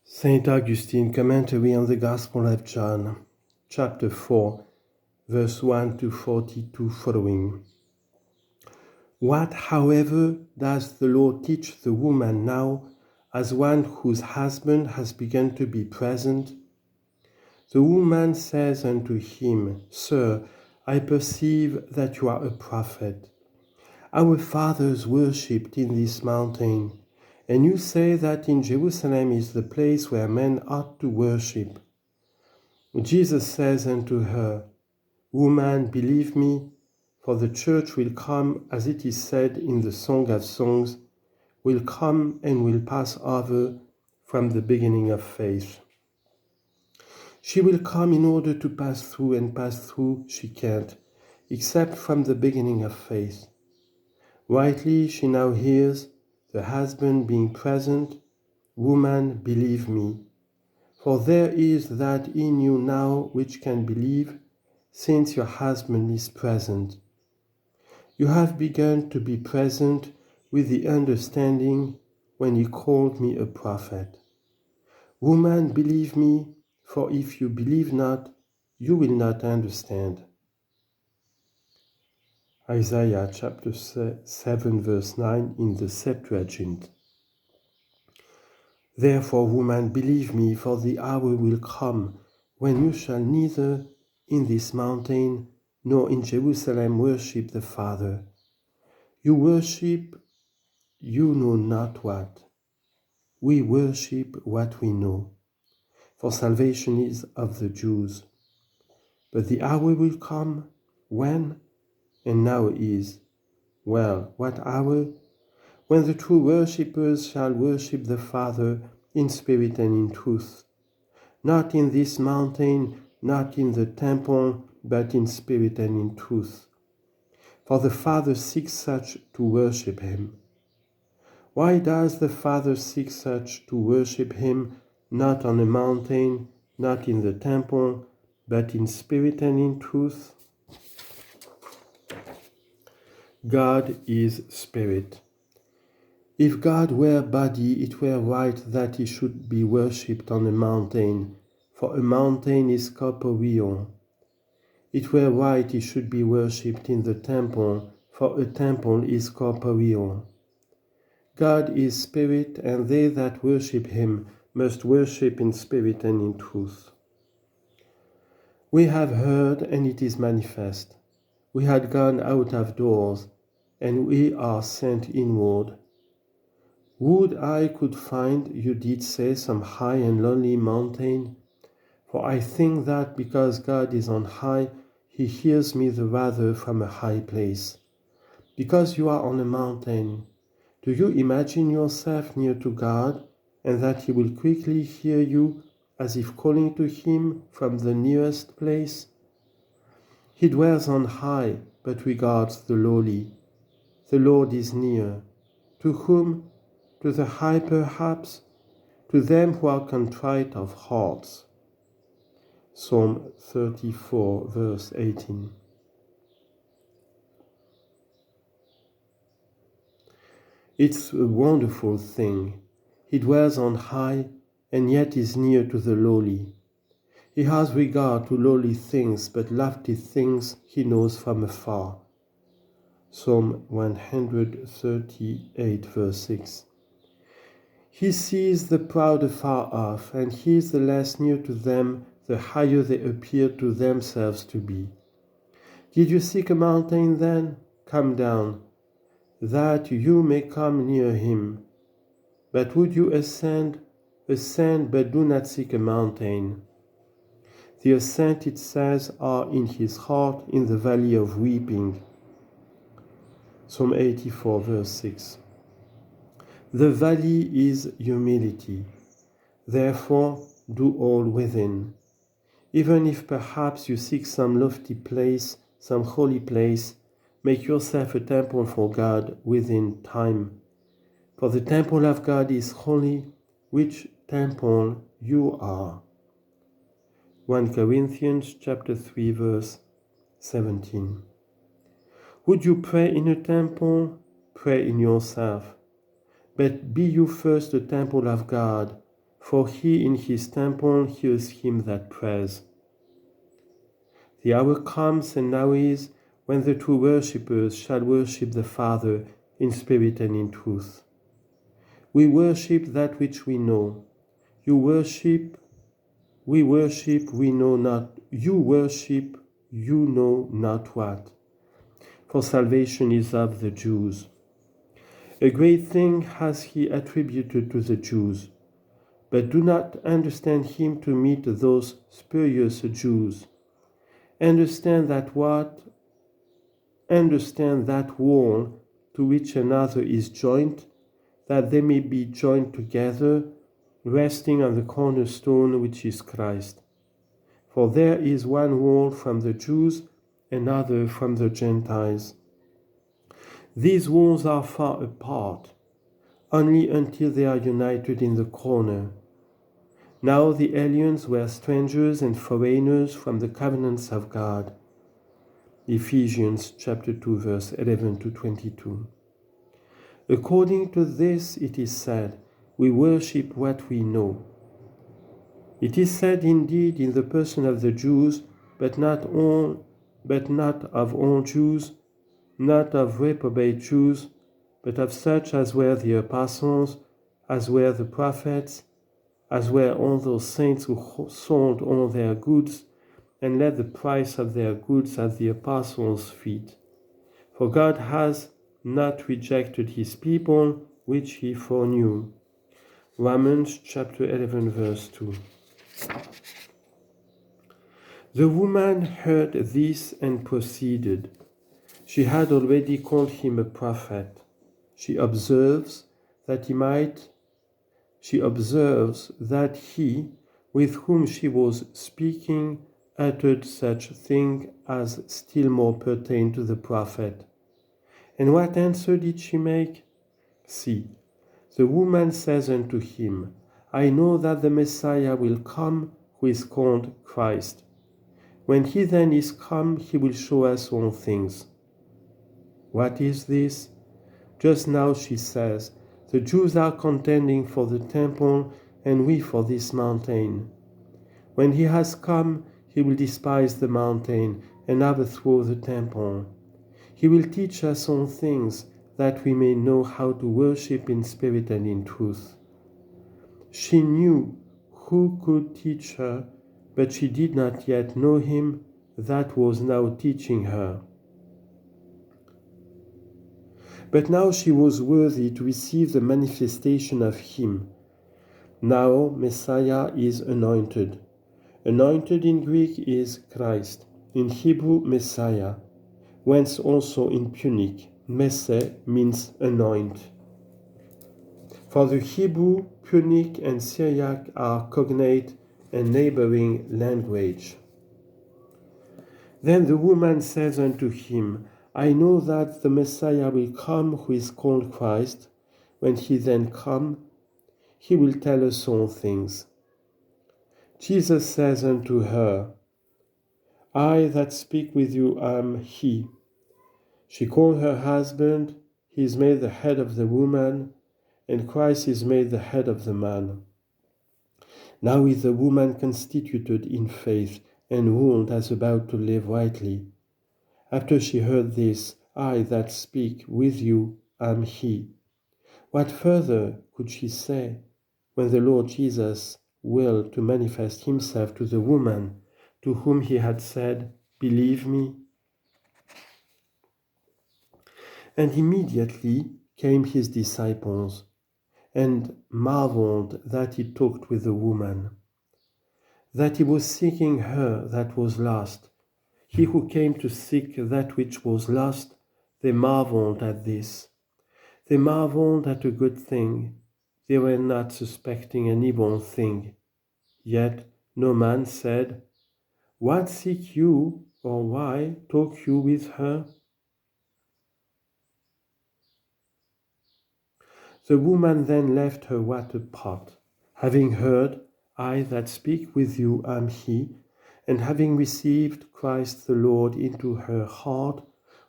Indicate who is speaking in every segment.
Speaker 1: Saint Augustine Commentary on the Gospel of John, chapter 4, verse 1 to 42 following. What, however, does the Lord teach the woman now as one whose husband has begun to be present? The woman says unto him, Sir, I perceive that you are a prophet. Our fathers worshipped in this mountain, and you say that in Jerusalem is the place where men ought to worship. Jesus says unto her, Woman, believe me, for the church will come, as it is said in the Song of Songs, will come and will pass over from the beginning of faith. She will come in order to pass through, and pass through she can't, except from the beginning of faith. Rightly she now hears, the husband being present, Woman, believe me, for there is that in you now which can believe, since your husband is present. You have begun to be present with the understanding when you called me a prophet. Woman, believe me, for if you believe not, you will not understand. Isaiah chapter 7 verse 9 in the Septuagint. Therefore, woman, believe me, for the hour will come when you shall neither in this mountain nor in Jerusalem worship the Father. You worship, you know not what. We worship what we know, for salvation is of the Jews. But the hour will come, when? And now is. Well, what hour? When the true worshippers shall worship the Father in spirit and in truth, not in this mountain, not in the temple, but in spirit and in truth. For the Father seeks such to worship him. Why does the Father seek such to worship him, not on a mountain, not in the temple, but in spirit and in truth? God is spirit. If God were body, it were right that he should be worshipped on a mountain, for a mountain is corporeal. It were right he should be worshipped in the temple, for a temple is corporeal. God is spirit, and they that worship him must worship in spirit and in truth. We have heard, and it is manifest. We had gone out of doors, and we are sent inward. Would I could find, you did say, some high and lonely mountain? For I think that because God is on high, he hears me the rather from a high place. Because you are on a mountain, do you imagine yourself near to God, and that he will quickly hear you, as if calling to him from the nearest place? He dwells on high, but regards the lowly. The Lord is near. To whom? To the high perhaps, to them who are contrite of hearts. Psalm 34, verse 18. It's a wonderful thing. He dwells on high and yet is near to the lowly. He has regard to lowly things, but lofty things he knows from afar. Psalm 138, verse 6. He sees the proud afar off, and he is the less near to them the higher they appear to themselves to be. Did you seek a mountain then? Come down, that you may come near him. But would you ascend? Ascend, but do not seek a mountain. The ascent, it says, are in his heart in the valley of weeping. Psalm 84, verse 6. The valley is humility. Therefore, do all within. Even if perhaps you seek some lofty place, some holy place, make yourself a temple for God within time. For the temple of God is holy, which temple you are. 1 Corinthians chapter 3, verse 17. Would you pray in a temple? Pray in yourself. But be you first a temple of God, for he in his temple hears him that prays. The hour comes, and now is, when the true worshippers shall worship the Father in spirit and in truth. We worship that which we know. You worship, we worship, we know not. You worship, you know not what. For salvation is of the Jews. A great thing has he attributed to the Jews, but do not understand him to meet those spurious Jews. Understand that wall to which another is joined, that they may be joined together, resting on the cornerstone which is Christ. For there is one wall from the Jews, another from the Gentiles. These walls are far apart, only until they are united in the corner. Now the aliens were strangers and foreigners from the covenants of God. Ephesians chapter 2, verse 11 to 22. According to this, it is said, we worship what we know. It is said indeed in the person of the Jews, but not of all Jews, not of reprobate Jews, but of such as were the apostles, as were the prophets, as were all those saints who sold all their goods and laid the price of their goods at the apostles' feet. For God has not rejected his people, which he foreknew. Romans chapter 11, verse 2. The woman heard this and proceeded. She had already called him a prophet. She observes that he, with whom she was speaking, uttered such thing as still more pertain to the prophet. And what answer did she make? See, the woman says unto him, I know that the Messiah will come, who is called Christ. When he then is come, he will show us all things. What is this? Just now she says, the Jews are contending for the temple, and we for this mountain. When he has come, he will despise the mountain and overthrow the temple. He will teach us all things, that we may know how to worship in spirit and in truth. She knew who could teach her, but she did not yet know him that was now teaching her. But now she was worthy to receive the manifestation of him. Now Messiah is anointed. Anointed in Greek is Christ, in Hebrew Messiah, whence also in Punic, Messe means anoint. For the Hebrew, Punic and Syriac are cognate and neighboring language. Then the woman says unto him, I know that the Messiah will come, who is called Christ. When he then come, he will tell us all things. Jesus says unto her, I that speak with you am he. She called her husband, he is made the head of the woman, and Christ is made the head of the man. Now is the woman constituted in faith and ruled as about to live rightly. After she heard this, I that speak with you am he. What further could she say when the Lord Jesus willed to manifest himself to the woman to whom he had said, Believe me? And immediately came his disciples, and marveled that he talked with the woman, that he was seeking her that was lost. He who came to seek that which was lost, they marveled at this. They marveled at a good thing. They were not suspecting an evil thing. Yet no man said, What seek you, or why talk you with her? The woman then left her water pot, having heard, I that speak with you am he, and having received Christ the Lord into her heart,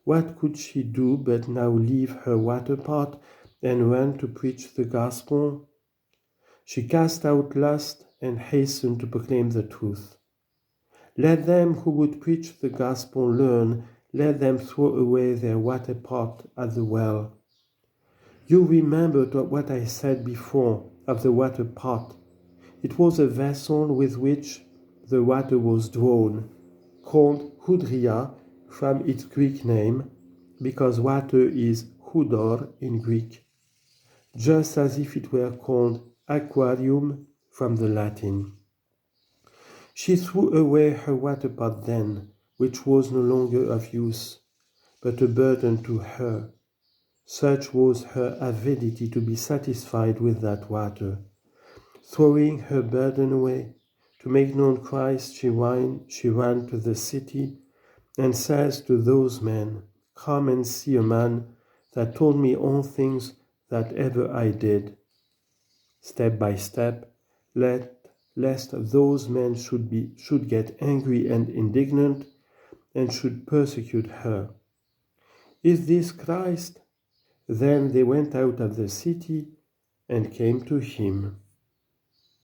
Speaker 1: what could she do but now leave her water pot and run to preach the gospel? She cast out lust and hastened to proclaim the truth. Let them who would preach the gospel learn, let them throw away their water pot at the well. You remembered what I said before of the water pot. It was a vessel with which the water was drawn, called hudria from its Greek name, because water is hudor in Greek, just as if it were called aquarium from the Latin. She threw away her water pot then, which was no longer of use, but a burden to her. Such was her avidity to be satisfied with that water. Throwing her burden away, to make known Christ, she ran to the city and says to those men, "Come and see a man that told me all things that ever I did." Step by step, lest those men should get angry and indignant and should persecute her. Is this Christ? Then they went out of the city and came to him.